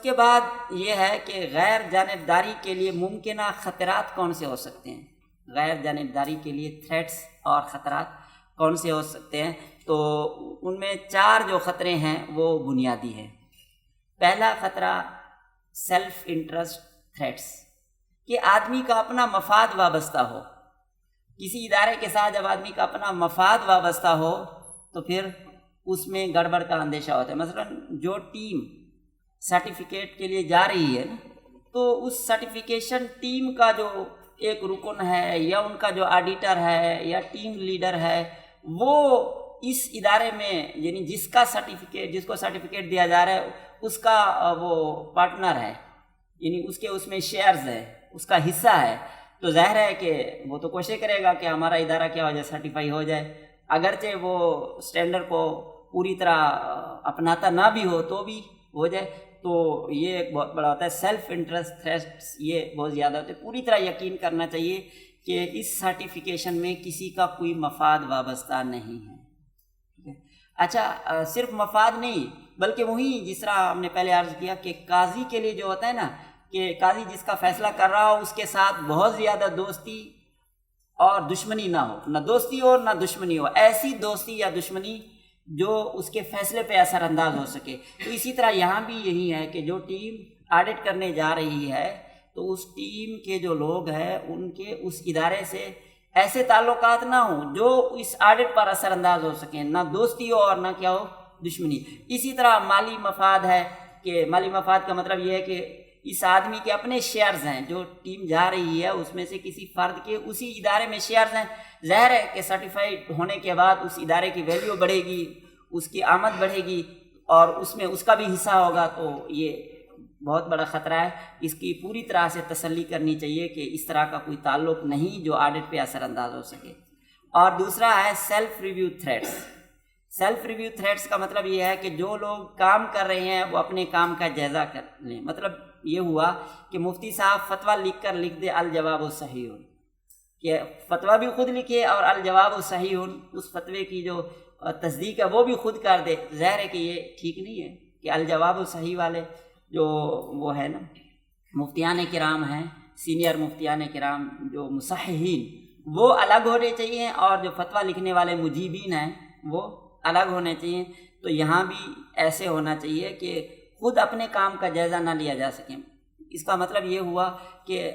کے بعد یہ ہے کہ غیر جانبداری کے لیے ممکنہ خطرات کون سے ہو سکتے ہیں، غیر جانبداری کے لیے تھریٹس اور خطرات کون سے ہو سکتے ہیں؟ تو ان میں 4 جو خطرے ہیں وہ بنیادی ہیں۔ پہلا خطرہ سیلف انٹرسٹ تھریٹس، کہ آدمی کا اپنا مفاد وابستہ ہو۔ کسی ادارے کے ساتھ جب آدمی کا اپنا مفاد وابستہ ہو تو پھر اس میں گڑبڑ کا اندیشہ ہوتا ہے۔ مثلا جو ٹیم سرٹیفکیٹ کے لیے جا رہی ہے نا، تو اس سرٹیفکیشن ٹیم کا جو ایک رکن ہے یا ان کا جو آڈیٹر ہے یا ٹیم لیڈر ہے، وہ اس ادارے میں یعنی جس کو سرٹیفکیٹ دیا جا رہا ہے اس کا وہ پارٹنر ہے، یعنی اس میں شیئرز ہے، اس کا حصہ ہے، تو ظاہر ہے کہ وہ تو کوشش کرے گا کہ ہمارا ادارہ کیا ہو جائے، سرٹیفائی ہو جائے، اگرچہ وہ اسٹینڈرڈ کو پوری طرح اپناتا نہ بھی ہو تو بھی ہو جائے۔ تو یہ ایک بہت بڑا ہوتا ہے سیلف انٹرسٹ تھریٹس، یہ بہت زیادہ ہوتے ہیں۔ پوری طرح یقین کرنا چاہیے کہ اس سرٹیفکیشن میں کسی کا کوئی مفاد وابستہ نہیں ہے۔ اچھا، صرف مفاد نہیں بلکہ وہی جس طرح ہم نے پہلے عرض کیا کہ قاضی کے لیے جو ہوتا ہے نا، کہ قاضی جس کا فیصلہ کر رہا ہو اس کے ساتھ بہت زیادہ دوستی اور دشمنی نہ ہو، نہ دوستی ہو نہ دشمنی ہو، ایسی دوستی یا دشمنی جو اس کے فیصلے پہ اثر انداز ہو سکے۔ تو اسی طرح یہاں بھی یہی ہے کہ جو ٹیم آڈٹ کرنے جا رہی ہے تو اس ٹیم کے جو لوگ ہیں ان کے اس ادارے سے ایسے تعلقات نہ ہوں جو اس آڈٹ پر اثر انداز ہو سکیں، نہ دوستی ہو اور نہ کیا ہو، دشمنی۔ اسی طرح مالی مفاد ہے، کہ مالی مفاد کا مطلب یہ ہے کہ اس آدمی کے اپنے شیئرز ہیں، جو ٹیم جا رہی ہے اس میں سے کسی فرد کے اسی ادارے میں شیئرز ہیں، ظاہر ہے کہ سرٹیفائیڈ ہونے کے بعد اس ادارے کی ویلیو بڑھے گی، اس کی آمد بڑھے گی اور اس میں اس کا بھی حصہ ہوگا، تو یہ بہت بڑا خطرہ ہے۔ اس کی پوری طرح سے تسلی کرنی چاہیے کہ اس طرح کا کوئی تعلق نہیں جو آڈٹ پہ اثر انداز ہو سکے۔ اور دوسرا ہے self review threats. Self review threats کا مطلب یہ ہے کہ جو لوگ کام کر رہے ہیں وہ اپنے کام کا جائزہ کر لیں۔ مطلب یہ ہوا کہ مفتی صاحب فتویٰ لکھ دے الجواب صحیح، کہ فتویٰ بھی خود لکھے اور الجواب صحیح، اس فتوے کی جو تصدیق ہے وہ بھی خود کر دے۔ ظاہر ہے کہ یہ ٹھیک نہیں ہے کہ الجواب صحیح والے جو وہ ہے نا مفتیان کرام ہیں، سینئر مفتیان کرام جو مصححین، وہ الگ ہونے چاہیے اور جو فتویٰ لکھنے والے مجیبین ہیں وہ الگ ہونے چاہیے۔ تو یہاں بھی ایسے ہونا چاہیے کہ خود اپنے کام کا جائزہ نہ لیا جا سکے۔ اس کا مطلب یہ ہوا کہ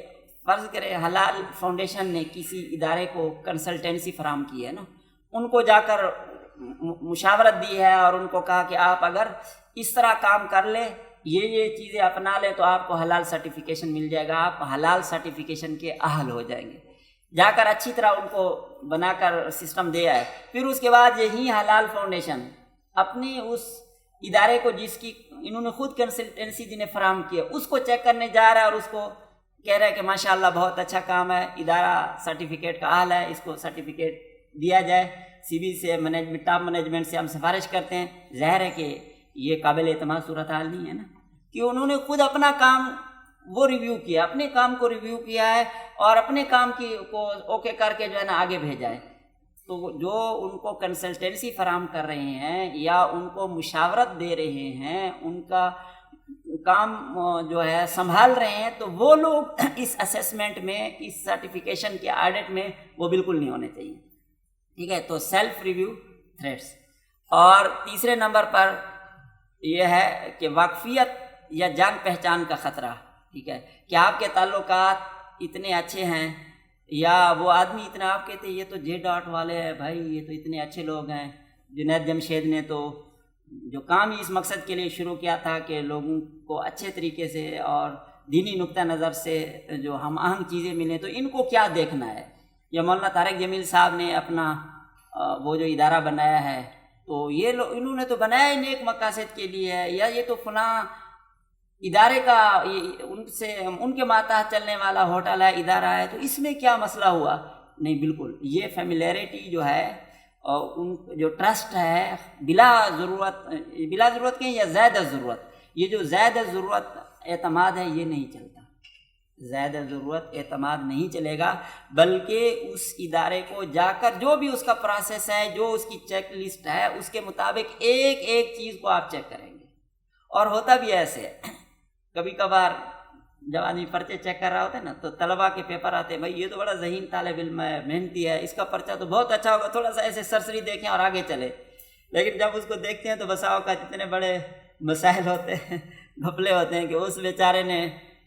فرض کرے حلال فاؤنڈیشن نے کسی ادارے کو کنسلٹنسی فراہم کی ہے نا، ان کو جا کر مشاورت دی ہے اور ان کو کہا کہ آپ اگر اس طرح کام کر لیں، یہ چیزیں اپنا لیں تو آپ کو حلال سرٹیفکیشن مل جائے گا، آپ حلال سرٹیفکیشن کے اہل ہو جائیں گے۔ جا کر اچھی طرح ان کو بنا کر سسٹم دیا ہے، پھر اس کے بعد یہی حلال فاؤنڈیشن اپنے اس ادارے کو جس کی انہوں نے خود کنسلٹنسی جنہیں فراہم کیا اس کو چیک کرنے جا رہا ہے اور اس کو کہہ رہا ہے کہ ماشاءاللہ بہت اچھا کام ہے، ادارہ سرٹیفکیٹ کا اہل ہے، اس کو سرٹیفکیٹ دیا جائے، سی بی سے ٹاپ مینجمنٹ سے ہم سفارش کرتے ہیں۔ ظاہر ہے کہ یہ قابل اعتماد صورتحال نہیں ہے نا، کہ انہوں نے خود اپنا کام وہ ریویو کیا، اپنے کام کو ریویو کیا ہے اور اپنے کام کو اوکے کر کے جو ہے نا آگے بھیجا ہے۔ تو جو ان کو کنسلٹنسی فراہم کر رہے ہیں یا ان کو مشاورت دے رہے ہیں، ان کا کام جو ہے سنبھال رہے ہیں، تو وہ لوگ اس اسیسمنٹ میں، اس سرٹیفکیشن کے آڈٹ میں وہ بالکل نہیں ہونے چاہیے۔ ٹھیک ہے، تو سیلف ریویو تھریٹس۔ اور تیسرے نمبر پر یہ ہے کہ واقفیت یا جان پہچان کا خطرہ۔ ٹھیک ہے، کہ آپ کے تعلقات اتنے اچھے ہیں یا وہ آدمی اتنا، آپ کہتے ہیں یہ تو جے ڈاٹ والے ہیں بھائی، یہ تو اتنے اچھے لوگ ہیں۔ جنید جمشید نے تو جو کام ہی اس مقصد کے لیے شروع کیا تھا کہ لوگوں کو اچھے طریقے سے اور دینی نقطہ نظر سے جو ہم اہم چیزیں ملیں تو ان کو کیا دیکھنا ہے۔ یا مولانا طارق جمیل صاحب نے اپنا وہ جو ادارہ بنایا ہے، تو یہ انہوں نے تو بنایا ہی نیک مقاصد کے لیے ہے، یا یہ تو فلاں ادارے کا ان کے ماتحت چلنے والا ہوٹل ہے، ادارہ ہے، تو اس میں کیا مسئلہ ہوا؟ نہیں، بالکل یہ فیملیرٹی جو ہے اور ان جو ٹرسٹ ہے بلا ضرورت کہیں یا زائد ضرورت، یہ جو زائد ضرورت اعتماد ہے یہ نہیں چلتا، زائد ضرورت اعتماد نہیں چلے گا، بلکہ اس ادارے کو جا کر جو بھی اس کا پروسیس ہے، جو اس کی چیک لسٹ ہے، اس کے مطابق ایک ایک چیز کو آپ چیک کریں گے۔ اور ہوتا بھی ایسے ہے کبھی کبھار جب آدمی پرچے چیک کر رہا ہوتا ہے نا تو طلباء کے پیپر آتے ہیں، بھائی یہ تو بڑا ذہین طالب علم ہے، محنتی ہے، اس کا پرچہ تو بہت اچھا ہوگا، تھوڑا سا ایسے سرسری دیکھیں اور آگے چلے. لیکن جب اس کو دیکھتے ہیں تو بسا اوقات اتنے بڑے مسائل ہوتے ہیں، گھپلے ہوتے ہیں کہ اس بیچارے نے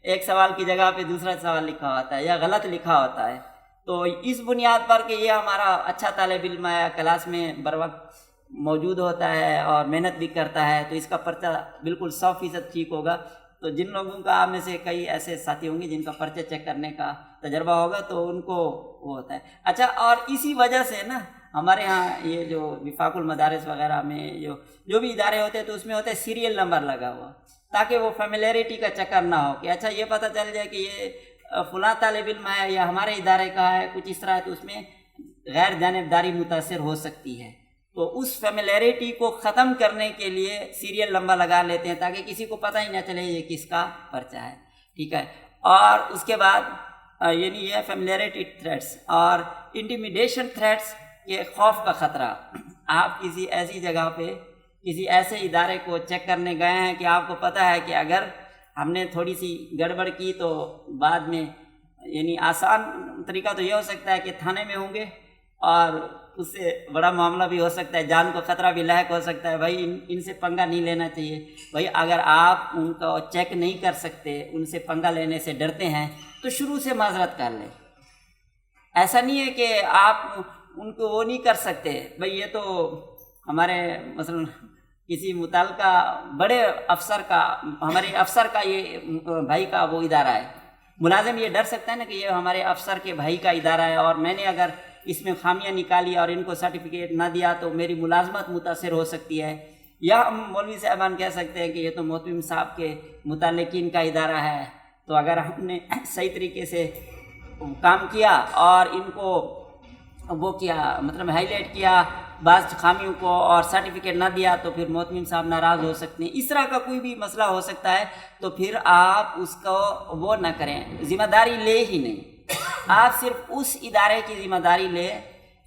ایک سوال کی جگہ پہ دوسرا سوال لکھا ہوتا ہے یا غلط لکھا ہوتا ہے. تو اس بنیاد پر کہ یہ ہمارا اچھا طالب علم ہے، کلاس میں بر وقت موجود ہوتا ہے اور محنت بھی کرتا ہے، تو اس کا پرچہ بالکل 100% ٹھیک ہوگا. تو جن لوگوں کا آپ میں سے کئی ایسے ساتھی ہوں گے جن کا پرچہ چیک کرنے کا تجربہ ہوگا تو ان کو وہ ہوتا ہے. اچھا، اور اسی وجہ سے نا ہمارے ہاں یہ جو وفاق المدارس وغیرہ میں جو بھی ادارے ہوتے ہیں تو اس میں ہوتا ہے سیریل نمبر لگا ہوا، تاکہ وہ فیملیرٹی کا چکر نہ ہو کہ اچھا یہ پتہ چل جائے کہ یہ فلاں طالب علم ہے یا ہمارے ادارے کا ہے، کچھ اس طرح ہے، تو اس میں غیر جانبداری متاثر ہو سکتی ہے. تو اس فیملیرٹی کو ختم کرنے کے لیے سیریل نمبر لگا لیتے ہیں تاکہ کسی کو پتہ ہی نہ چلے یہ کس کا پرچہ ہے. ٹھیک ہے. اور اس کے بعد یعنی یہ فیملیرٹی تھریٹس اور انٹیمیڈیشن تھریٹس کے خوف کا خطرہ. آپ کسی ایسی جگہ پہ کسی ایسے ادارے کو چیک کرنے گئے ہیں کہ آپ کو پتہ ہے کہ اگر ہم نے تھوڑی سی گڑبڑ کی تو بعد میں یعنی آسان طریقہ تو یہ ہو سکتا ہے کہ تھانے میں ہوں گے اور اس سے بڑا معاملہ بھی ہو سکتا ہے، جان کو خطرہ بھی لاحق ہو سکتا ہے. بھائی ان سے پنگا نہیں لینا چاہیے. بھائی اگر آپ ان کو چیک نہیں کر سکتے، ان سے پنگا لینے سے ڈرتے ہیں تو شروع سے معذرت کر لیں. ایسا نہیں ہے کہ آپ ان کو وہ نہیں کر سکتے. بھائی یہ تو ہمارے مثلا کسی متعلقہ بڑے افسر کا، ہمارے افسر کا یہ بھائی کا وہ ادارہ ہے. ملازم یہ ڈر سکتا ہے نا کہ یہ ہمارے افسر کے بھائی کا ادارہ ہے اور میں نے اگر اس میں خامیاں نکالی اور ان کو سرٹیفکیٹ نہ دیا تو میری ملازمت متاثر ہو سکتی ہے. یا ہم مولوی صاحبان کہہ سکتے ہیں کہ یہ تو محتمم صاحب کے متعلقین کا ادارہ ہے، تو اگر ہم نے صحیح طریقے سے کام کیا اور ان کو وہ کیا مطلب ہائی لائٹ کیا بعض خامیوں کو اور سرٹیفکیٹ نہ دیا تو پھر محتمم صاحب ناراض ہو سکتے ہیں. اس طرح کا کوئی بھی مسئلہ ہو سکتا ہے تو پھر آپ اس کو وہ نہ کریں، ذمہ داری لے ہی نہیں. آپ صرف اس ادارے کی ذمہ داری لیں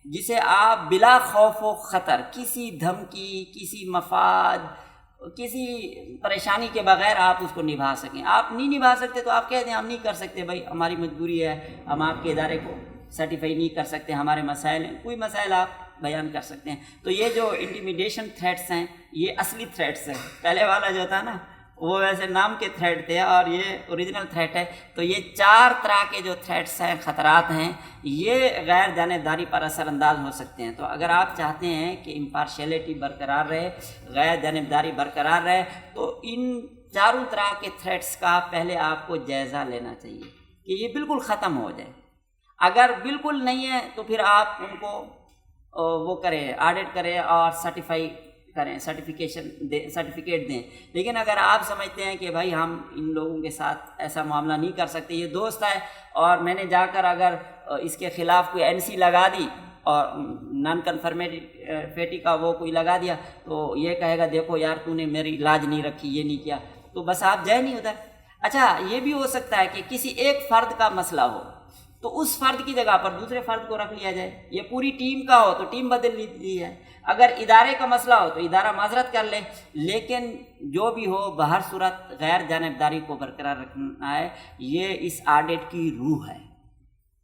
جسے آپ بلا خوف و خطر، کسی دھمکی، کسی مفاد، کسی پریشانی کے بغیر آپ اس کو نبھا سکیں. آپ نہیں نبھا سکتے تو آپ کہہ دیں ہم نہیں کر سکتے، بھائی ہماری مجبوری ہے، ہم آپ کے ادارے کو سرٹیفائی نہیں کر سکتے، ہمارے مسائل ہیں. کوئی مسائل آپ بیان کر سکتے ہیں. تو یہ جو انٹیمیڈیشن تھریٹس ہیں یہ اصلی تھریٹس ہیں. پہلے والا جو تھا نا وہ ویسے نام کے تھریٹ تھے اور یہ اوریجنل تھریٹ ہے. تو یہ 4 طرح کے جو تھریٹس ہیں، خطرات ہیں، یہ غیر جانبداری پر اثر انداز ہو سکتے ہیں. تو اگر آپ چاہتے ہیں کہ امپارشیلٹی برقرار رہے، غیر جانبداری برقرار رہے، تو ان 4 طرح کے تھریٹس کا پہلے آپ کو جائزہ لینا چاہیے کہ یہ بالکل ختم ہو جائے. اگر بالکل نہیں ہے تو پھر آپ ان کو وہ کریں، آڈٹ کریں اور سرٹیفائی کریں، سرٹیفکیٹ دیں. لیکن اگر آپ سمجھتے ہیں کہ بھائی ہم ان لوگوں کے ساتھ ایسا معاملہ نہیں کر سکتے، یہ دوست ہے اور میں نے جا کر اگر اس کے خلاف کوئی NC لگا دی اور نان کنفرمیٹی کا وہ کوئی لگا دیا تو یہ کہے گا دیکھو یار تو نے میری لاج نہیں رکھی، یہ نہیں کیا، تو بس آپ جائے نہیں ادھر. اچھا، یہ بھی ہو سکتا ہے کہ کسی ایک فرد کا مسئلہ ہو تو اس فرد کی جگہ پر دوسرے فرد کو رکھ لیا جائے. یہ پوری ٹیم کا ہو تو ٹیم بدل لی ہے. اگر ادارے کا مسئلہ ہو تو ادارہ معذرت کر لے. لیکن جو بھی ہو بہر صورت غیر جانبداری کو برقرار رکھنا ہے. یہ اس آڈٹ کی روح ہے.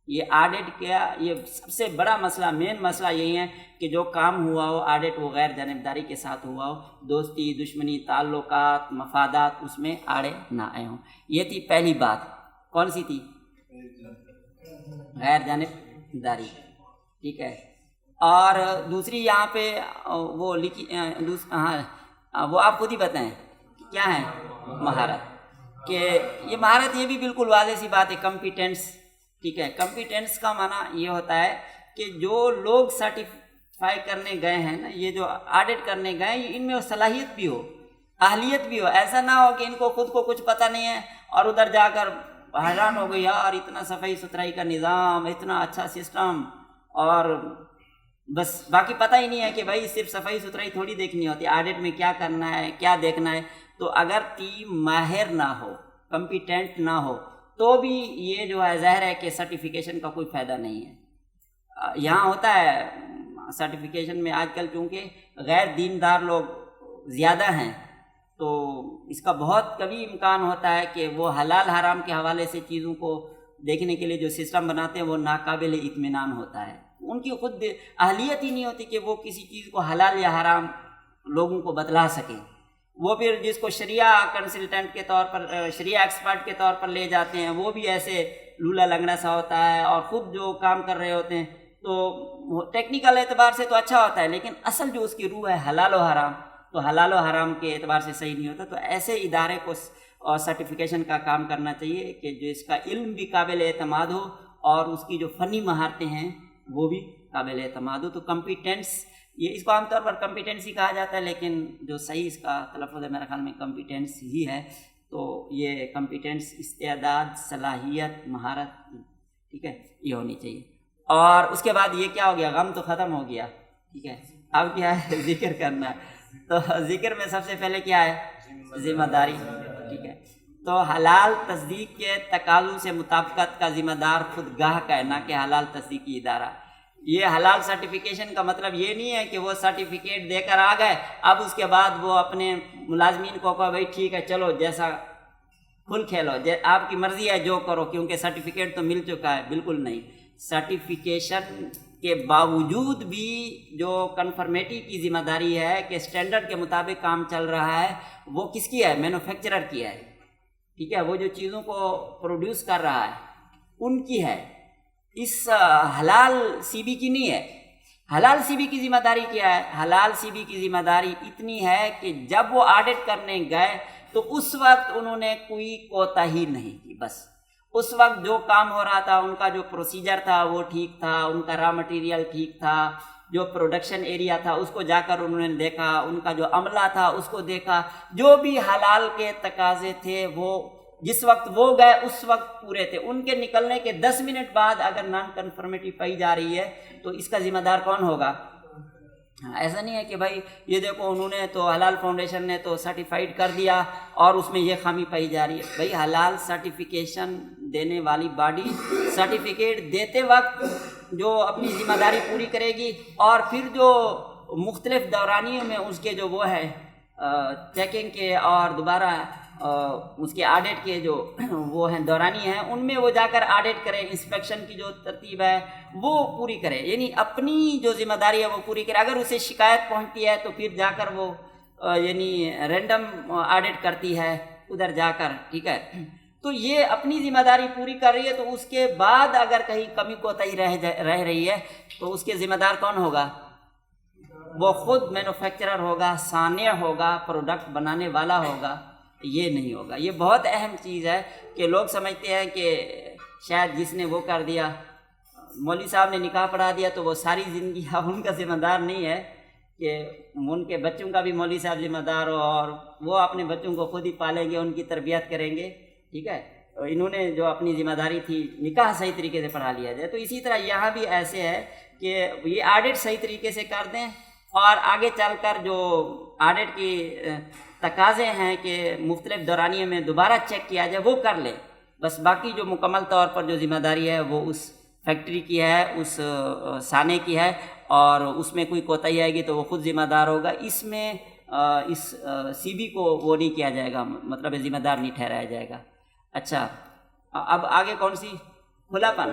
یہ آڈٹ کیا، یہ سب سے بڑا مسئلہ، مین مسئلہ یہی ہے کہ جو کام ہوا ہو آڈٹ وہ غیر جانبداری کے ساتھ ہوا ہو، دوستی، دشمنی، تعلقات، مفادات اس میں آڑے نہ آئے ہوں. یہ تھی پہلی بات. کون سی تھی؟ غیر جانبداری. ٹھیک ہے. اور دوسری یہاں پہ وہ لکھی، ہاں وہ آپ خود ہی بتائیں کیا ہے؟ مہارت. کہ یہ مہارت یہ بھی بالکل واضح سی بات ہے، کمپیٹنس. ٹھیک ہے. کمپیٹنس کا معنی یہ ہوتا ہے کہ جو لوگ سرٹیفائی کرنے گئے ہیں نا، یہ جو آڈٹ کرنے گئے ہیں، ان میں صلاحیت بھی ہو، اہلیت بھی ہو. ایسا نہ ہو کہ ان کو خود کو کچھ پتہ نہیں ہے اور ادھر جا کر حیران ہو گئی یار اتنا صفائی ستھرائی کا نظام، اتنا اچھا سسٹم، اور بس باقی پتہ ہی نہیں ہے کہ بھائی صرف صفائی ستھرائی تھوڑی دیکھنی ہوتی ہے، آڈٹ میں کیا کرنا ہے، کیا دیکھنا ہے. تو اگر ٹیم ماہر نہ ہو، کمپیٹنٹ نہ ہو، تو بھی یہ جو ہے ظاہر ہے کہ سرٹیفیکیشن کا کوئی فائدہ نہیں ہے. یہاں ہوتا ہے سرٹیفیکیشن میں آج کل چونکہ غیر دیندار لوگ زیادہ ہیں تو اس کا بہت کبھی امکان ہوتا ہے کہ وہ حلال حرام کے حوالے سے چیزوں کو دیکھنے کے لیے جو سسٹم بناتے ہیں وہ ناقابل اطمینان ہوتا ہے. ان کی خود اہلیت ہی نہیں ہوتی کہ وہ کسی چیز کو حلال یا حرام لوگوں کو بتلا سکیں. وہ پھر جس کو شریعہ کنسلٹنٹ کے طور پر شریعہ ایکسپرٹ کے طور پر لے جاتے ہیں وہ بھی ایسے لولا لنگڑا سا ہوتا ہے اور خود جو کام کر رہے ہوتے ہیں. تو ٹیکنیکل اعتبار سے تو اچھا ہوتا ہے لیکن اصل جو اس کی روح ہے حلال و حرام تو حلال و حرام کے اعتبار سے صحیح نہیں ہوتا. تو ایسے ادارے کو اور سرٹیفیکیشن کا کام کرنا چاہیے کہ جو اس کا علم بھی قابل اعتماد ہو اور اس کی جو فنی مہارتیں ہیں وہ بھی قابل اعتماد ہو. تو کمپیٹنس یہ اس کو عام طور پر کمپیٹنسی کہا جاتا ہے لیکن جو صحیح اس کا تلفظ ہے میرے خیال میں کمپیٹنس ہی ہے. تو یہ کمپیٹنس استعداد صلاحیت مہارت ٹھیک ہے یہ ہونی چاہیے. اور اس کے بعد یہ کیا ہو گیا غم تو ختم ہو گیا ٹھیک ہے. اب کیا ہے ذکر کرنا ہے. تو ذکر میں سب سے پہلے کیا ہے ذمہ داری ٹھیک ہے. تو حلال تصدیق کے تقاضوں سے مطابقت کا ذمہ دار خود گاہک ہے نہ کہ حلال تصدیقی ادارہ. یہ حلال سرٹیفیکیشن کا مطلب یہ نہیں ہے کہ وہ سرٹیفکیٹ دے کر آ گئے اب اس کے بعد وہ اپنے ملازمین کو کہو بھائی ٹھیک ہے چلو جیسا کھل کھیلو آپ کی مرضی ہے جو کرو کیونکہ سرٹیفکیٹ تو مل چکا ہے. بالکل نہیں. سرٹیفیکیشن کے باوجود بھی جو کنفرمیٹی کی ذمہ داری ہے کہ اسٹینڈرڈ کے مطابق کام چل رہا ہے وہ کس کی ہے مینوفیکچرر کی ہے ٹھیک ہے. وہ جو چیزوں کو پروڈیوس کر رہا ہے ان کی ہے. اس حلال سی بی کی نہیں ہے. حلال سی بی کی ذمہ داری کیا ہے؟ حلال سی بی کی ذمہ داری اتنی ہے کہ جب وہ آڈٹ کرنے گئے تو اس وقت انہوں نے کوئی کوتاہی نہیں کی. بس اس وقت جو کام ہو رہا تھا ان کا جو پروسیجر تھا وہ ٹھیک تھا, ان کا را مٹیریل ٹھیک تھا, جو پروڈکشن ایریا تھا اس کو جا کر انہوں نے دیکھا, ان کا جو عملہ تھا اس کو دیکھا, جو بھی حلال کے تقاضے تھے وہ جس وقت وہ گئے اس وقت پورے تھے. ان کے نکلنے کے 10 منٹ بعد اگر نان کنفرمیٹی پائی جا رہی ہے تو اس کا ذمہ دار کون ہوگا؟ ایسا نہیں ہے کہ بھائی یہ دیکھو انہوں نے تو حلال فاؤنڈیشن نے تو سرٹیفائیڈ کر دیا اور اس میں یہ خامی پائی جا رہی ہے. بھائی حلال سرٹیفیکیشن دینے والی باڈی سرٹیفکیٹ دیتے وقت جو اپنی ذمہ داری پوری کرے گی اور پھر جو مختلف دورانیوں میں اس کے جو وہ ہے چیکنگ کے اور دوبارہ اس کے آڈٹ کے جو وہ ہیں دورانی ہیں ان میں وہ جا کر آڈٹ کرے, انسپیکشن کی جو ترتیب ہے وہ پوری کرے. یعنی اپنی جو ذمہ داری ہے وہ پوری کرے. اگر اسے شکایت پہنچتی ہے تو پھر جا کر وہ یعنی رینڈم آڈٹ کرتی ہے ادھر جا کر ٹھیک ہے. تو یہ اپنی ذمہ داری پوری کر رہی ہے تو اس کے بعد اگر کہیں کمی کوتاہی رہ رہی ہے تو اس کے ذمہ دار کون ہوگا؟ وہ خود مینوفیکچرر ہوگا, صانع ہوگا, پروڈکٹ بنانے والا ہوگا. یہ نہیں ہوگا. یہ بہت اہم چیز ہے کہ لوگ سمجھتے ہیں کہ شاید جس نے وہ کر دیا مولوی صاحب نے نکاح پڑھا دیا تو وہ ساری زندگی اب ان کا ذمہ دار نہیں ہے کہ ان کے بچوں کا بھی مولوی صاحب ذمہ دار ہو اور وہ اپنے بچوں کو خود ہی پالیں گے, ان کی تربیت کریں گے ٹھیک ہے. انہوں نے جو اپنی ذمہ داری تھی نکاح صحیح طریقے سے پڑھا لیا جائے. تو اسی طرح یہاں بھی ایسے ہے کہ یہ آڈٹ صحیح طریقے سے کر دیں اور آگے چل کر جو آڈٹ کی تقاضے ہیں کہ مختلف دورانیوں میں دوبارہ چیک کیا جائے وہ کر لیں. بس باقی جو مکمل طور پر جو ذمہ داری ہے وہ اس فیکٹری کی ہے, اس صانع کی ہے اور اس میں کوئی کوتاہی آئے گی تو وہ خود ذمہ دار ہوگا. اس میں اس سی بی کو وہ نہیں کیا جائے گا, مطلب ذمہ دار نہیں ٹھہرایا جائے گا. اچھا اب آگے کون سی؟ کھلا پن,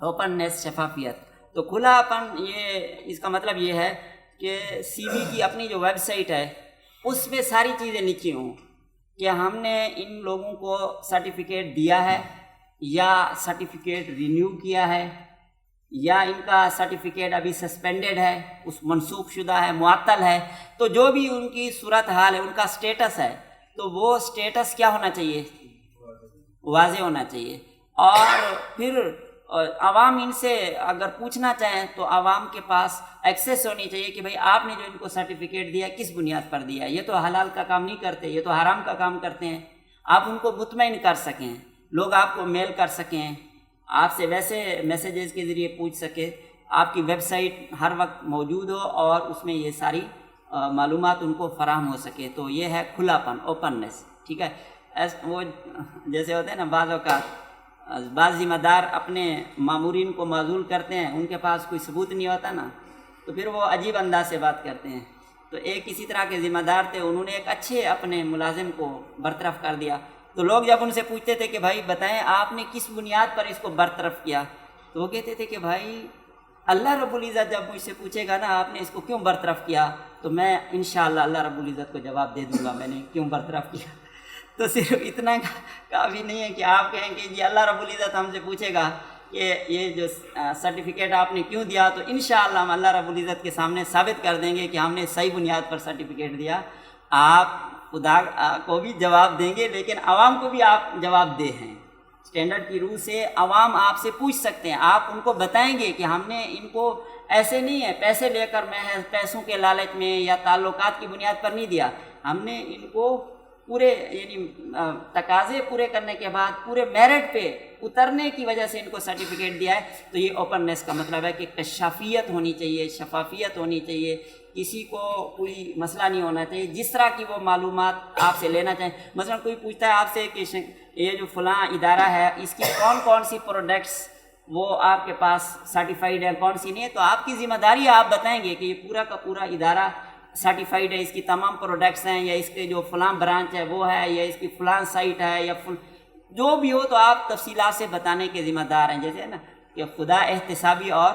اوپننیس, شفافیت. تو کھلا پن یہ اس کا مطلب یہ ہے کہ سی بی کی اپنی جو ویب سائٹ ہے اس میں ساری چیزیں لکھی ہوں کہ ہم نے ان لوگوں کو سرٹیفکیٹ دیا ہے یا سرٹیفکیٹ رینیو کیا ہے یا ان کا سرٹیفکیٹ ابھی سسپینڈڈ ہے, اس منسوخ شدہ ہے, معطل ہے. تو جو بھی ان کی صورت حال ہے, ان کا سٹیٹس ہے, تو وہ سٹیٹس کیا ہونا چاہیے؟ واضح ہونا چاہیے. اور پھر عوام ان سے اگر پوچھنا چاہیں تو عوام کے پاس ایکسیس ہونی چاہیے کہ بھئی آپ نے جو ان کو سرٹیفکیٹ دیا کس بنیاد پر دیا ہے. یہ تو حلال کا کام نہیں کرتے, یہ تو حرام کا کام کرتے ہیں. آپ ان کو مطمئن کر سکیں, لوگ آپ کو میل کر سکیں, آپ سے ویسے میسیجز کے ذریعے پوچھ سکے, آپ کی ویب سائٹ ہر وقت موجود ہو اور اس میں یہ ساری معلومات ان کو فراہم ہو سکے. تو یہ ہے کھلا پن, اوپننیس ٹھیک ہے. وہ جیسے ہوتے ہیں نا بعض اوقات بعض ذمہ دار اپنے مامورین کو معزول کرتے ہیں, ان کے پاس کوئی ثبوت نہیں ہوتا نا, تو پھر وہ عجیب انداز سے بات کرتے ہیں تو ایک کسی طرح کے ذمہ دار تھے، انہوں نے ایک اچھے اپنے ملازم کو برطرف کر دیا. تو لوگ جب ان سے پوچھتے تھے کہ بھائی بتائیں آپ نے کس بنیاد پر اس کو برطرف کیا، تو وہ کہتے تھے کہ بھائی اللہ رب العزت جب مجھ سے پوچھے گا نا آپ نے اس کو کیوں برطرف کیا، تو میں انشاءاللہ اللہ رب العزت کو جواب دے دوں گا میں نے کیوں برطرف کیا. تو صرف اتنا کافی نہیں ہے کہ آپ کہیں کہ جی اللہ رب العزت ہم سے پوچھے گا کہ یہ جو سرٹیفکیٹ آپ نے کیوں دیا، تو انشاءاللہ ہم اللہ رب العزت کے سامنے ثابت کر دیں گے کہ ہم نے صحیح بنیاد پر سرٹیفکیٹ دیا. آپ خدا کو بھی جواب دیں گے لیکن عوام کو بھی آپ جواب دہ ہیں. اسٹینڈرڈ کی روح سے عوام آپ سے پوچھ سکتے ہیں، آپ ان کو بتائیں گے کہ ہم نے ان کو ایسے نہیں ہے پیسے لے کر محض پیسوں کے لالچ میں یا تعلقات کی بنیاد پر نہیں دیا، ہم نے ان کو پورے یعنی تقاضے پورے کرنے کے بعد پورے میرٹ پہ اترنے کی وجہ سے ان کو سرٹیفکیٹ دیا ہے. تو یہ اوپننیس کا مطلب ہے کہ کشافیت ہونی چاہیے، شفافیت ہونی چاہیے، کسی کو کوئی مسئلہ نہیں ہونا چاہیے. جس طرح کی وہ معلومات آپ سے لینا چاہیں، مثلا کوئی پوچھتا ہے آپ سے کہ یہ جو فلاں ادارہ ہے اس کی کون کون سی پروڈکٹس وہ آپ کے پاس سرٹیفائیڈ ہے کون سی نہیں ہے، تو آپ کی ذمہ داری ہے آپ بتائیں گے کہ یہ پورا کا پورا ادارہ سرٹیفائیڈ ہے، اس کی تمام پروڈکٹس ہیں، یا اس کے جو فلاں برانچ ہے وہ ہے، یا اس کی فلاں سائٹ ہے، یا جو بھی ہو تو آپ تفصیلات سے بتانے کے ذمہ دار ہیں. جیسے نا کہ خدا احتسابی اور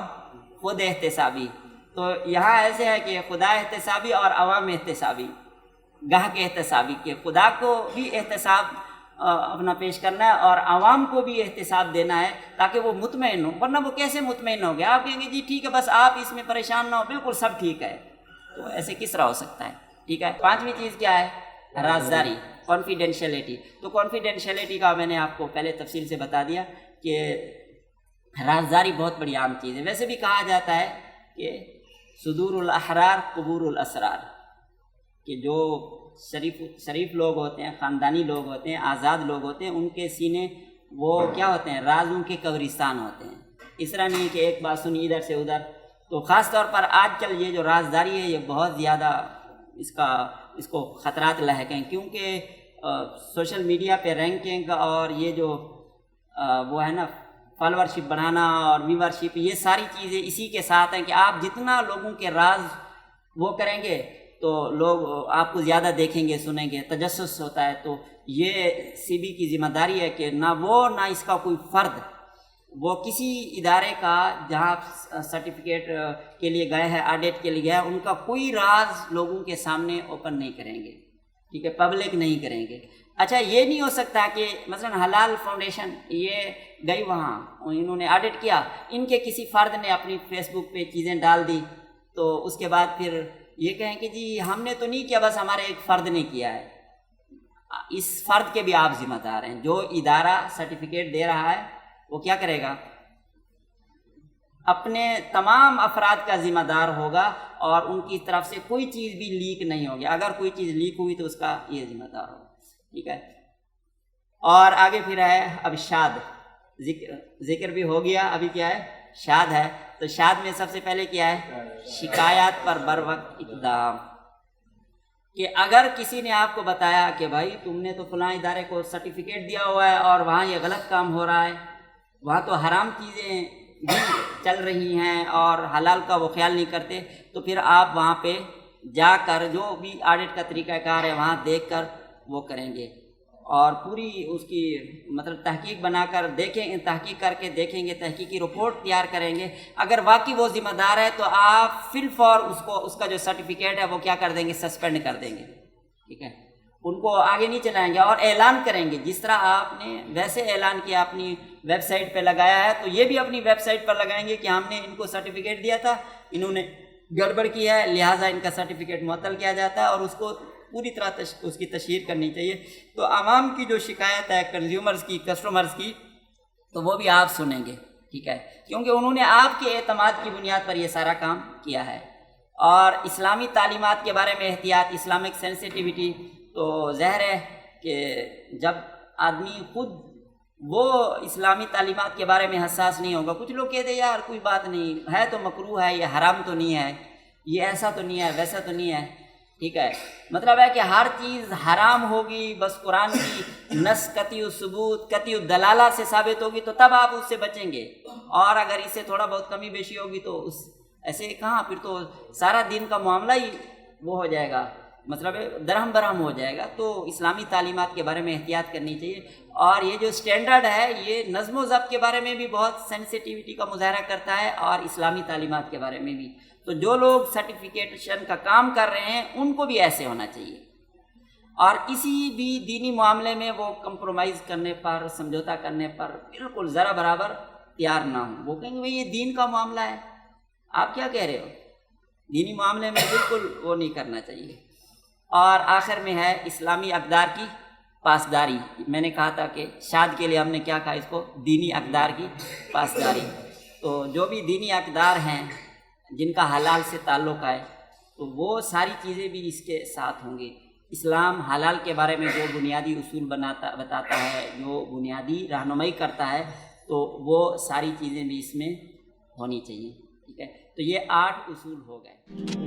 خود احتسابی، تو یہاں ایسے ہے کہ خدا احتسابی اور عوام احتسابی، گاہک احتسابی، کہ خدا کو بھی احتساب اپنا پیش کرنا ہے اور عوام کو بھی احتساب دینا ہے تاکہ وہ مطمئن ہو. ورنہ وہ کیسے مطمئن ہو گیا؟ آپ کہیں گے جی ٹھیک ہے بس آپ اس میں پریشان نہ ہو، بالکل سب ٹھیک ہے، تو ایسے کس طرح ہو سکتا ہے؟ ٹھیک ہے. پانچویں چیز کیا ہے؟ رازداری، کانفیڈینشیلٹی. تو کانفیڈینشیلٹی کا میں نے آپ کو پہلے تفصیل سے بتا دیا کہ رازداری بہت بڑی عام چیز ہے. ویسے بھی کہا جاتا ہے کہ صدور الاحرار قبور الاسرار، کہ جو شریف لوگ ہوتے ہیں، خاندانی لوگ ہوتے ہیں، آزاد لوگ ہوتے ہیں، ان کے سینے وہ کیا ہوتے ہیں؟ رازوں کے قبرستان ہوتے ہیں. اس طرح نہیں کہ ایک بات سنی ادھر سے ادھر. تو خاص طور پر آج کل یہ جو رازداری ہے یہ بہت زیادہ اس کو خطرات لاحق ہیں، کیونکہ سوشل میڈیا پہ رینکنگ اور یہ جو وہ ہے نا فالورشپ بڑھانا اور ویورشپ، یہ ساری چیزیں اسی کے ساتھ ہیں کہ آپ جتنا لوگوں کے راز وہ کریں گے تو لوگ آپ کو زیادہ دیکھیں گے، سنیں گے، تجسس ہوتا ہے. تو یہ سی بی کی ذمہ داری ہے کہ نہ وہ نہ اس کا کوئی فرد وہ کسی ادارے کا جہاں سرٹیفکیٹ کے لیے گئے ہیں، آڈٹ کے لیے گئے ہیں، ان کا کوئی راز لوگوں کے سامنے اوپن نہیں کریں گے. ٹھیک ہے، پبلک نہیں کریں گے. اچھا یہ نہیں ہو سکتا کہ مثلا حلال فاؤنڈیشن یہ گئی وہاں انہوں نے آڈٹ کیا، ان کے کسی فرد نے اپنی فیس بک پہ چیزیں ڈال دی، تو اس کے بعد پھر یہ کہیں کہ جی ہم نے تو نہیں کیا، بس ہمارے ایک فرد نے کیا ہے. اس فرد کے بھی آپ ذمہ دار ہیں. جو ادارہ سرٹیفکیٹ دے رہا ہے وہ کیا کرے گا؟ اپنے تمام افراد کا ذمہ دار ہوگا اور ان کی طرف سے کوئی چیز بھی لیک نہیں ہوگی. اگر کوئی چیز لیک ہوئی تو اس کا یہ ذمہ دار ہوگا. ٹھیک ہے. اور آگے پھر ہے اب شاد، ذکر بھی ہو گیا، ابھی کیا ہے؟ شاد ہے. تو شاد میں سب سے پہلے کیا ہے؟ شکایات پر بر وقت اقدام. کہ اگر کسی نے آپ کو بتایا کہ بھائی تم نے تو فلاں ادارے کو سرٹیفکیٹ دیا ہوا ہے اور وہاں یہ غلط کام ہو رہا ہے، وہاں تو حرام چیزیں بھی چل رہی ہیں اور حلال کا وہ خیال نہیں کرتے، تو پھر آپ وہاں پہ جا کر جو بھی آڈٹ کا طریقہ کار ہے وہاں دیکھ کر وہ کریں گے اور پوری اس کی مطلب تحقیق بنا کر دیکھیں، تحقیق کر کے دیکھیں گے، تحقیقی رپورٹ تیار کریں گے. اگر واقعی وہ ذمہ دار ہے تو آپ فی الفور اس کا جو سرٹیفکیٹ ہے وہ کیا کر دیں گے؟ سسپینڈ کر دیں گے. ٹھیک ہے. ان کو آگے نہیں چلائیں گے اور اعلان کریں گے. جس طرح آپ نے ویسے اعلان کیا اپنی ویب سائٹ پہ لگایا ہے، تو یہ بھی اپنی ویب سائٹ پر لگائیں گے کہ ہم نے ان کو سرٹیفکیٹ دیا تھا، انہوں نے گڑبڑ کی ہے، لہٰذا ان کا سرٹیفکیٹ معطل کیا جاتا ہے، اور اس کو پوری طرح اس کی تشہیر کرنی چاہیے. تو عوام کی جو شکایت ہے کنزیومرز کی، کسٹمرز کی، تو وہ بھی آپ سنیں گے. ٹھیک ہے، کیونکہ انہوں نے آپ کے اعتماد کی بنیاد پر یہ سارا کام کیا ہے. اور اسلامی تعلیمات کے بارے میں احتیاط، اسلامک سینسٹیوٹی، تو ظاہر ہے کہ جب آدمی خود وہ اسلامی تعلیمات کے بارے میں حساس نہیں ہوگا، کچھ لوگ کہتے ہیں یار کوئی بات نہیں ہے، تو مکروہ ہے، یہ حرام تو نہیں ہے، یہ ایسا تو نہیں ہے، ویسا تو نہیں ہے. ٹھیک ہے، مطلب ہے کہ ہر چیز حرام ہوگی بس قرآن کی نص قطعی ثبوت قطعی دلالہ سے ثابت ہوگی تو تب آپ اس سے بچیں گے، اور اگر اس سے تھوڑا بہت کمی بیشی ہوگی تو ایسے کہاں، پھر تو سارا دین کا معاملہ ہی وہ ہو جائے گا، مطلب درہم برہم ہو جائے گا۔ تو اسلامی تعلیمات کے بارے میں احتیاط کرنی چاہیے۔ اور یہ جو اسٹینڈرڈ ہے یہ نظم و ضبط کے بارے میں بھی بہت سینسٹیوٹی کا مظاہرہ کرتا ہے، اور اسلامی تعلیمات کے بارے میں بھی۔ تو جو لوگ سرٹیفکیشن کا کام کر رہے ہیں ان کو بھی ایسے ہونا چاہیے، اور کسی بھی دینی معاملے میں وہ کمپرومائز کرنے پر، سمجھوتا کرنے پر بالکل ذرا برابر تیار نہ ہوں۔ وہ کہیں گے بھئی یہ دین کا معاملہ ہے، آپ کیا کہہ رہے ہو، دینی معاملے میں بالکل وہ نہیں کرنا چاہیے۔ اور آخر میں ہے اسلامی اقدار کی پاسداری۔ میں نے کہا تھا کہ شاد کے لیے ہم نے کیا کہا اس کو، دینی اقدار کی پاسداری۔ تو جو بھی دینی اقدار ہیں جن کا حلال سے تعلق ہے تو وہ ساری چیزیں بھی اس کے ساتھ ہوں گے۔ اسلام حلال کے بارے میں جو بنیادی اصول بتاتا ہے، جو بنیادی رہنمائی کرتا ہے، تو وہ ساری چیزیں بھی اس میں ہونی چاہیے، ٹھیک ہے۔ تو یہ 8 اصول ہو گئے۔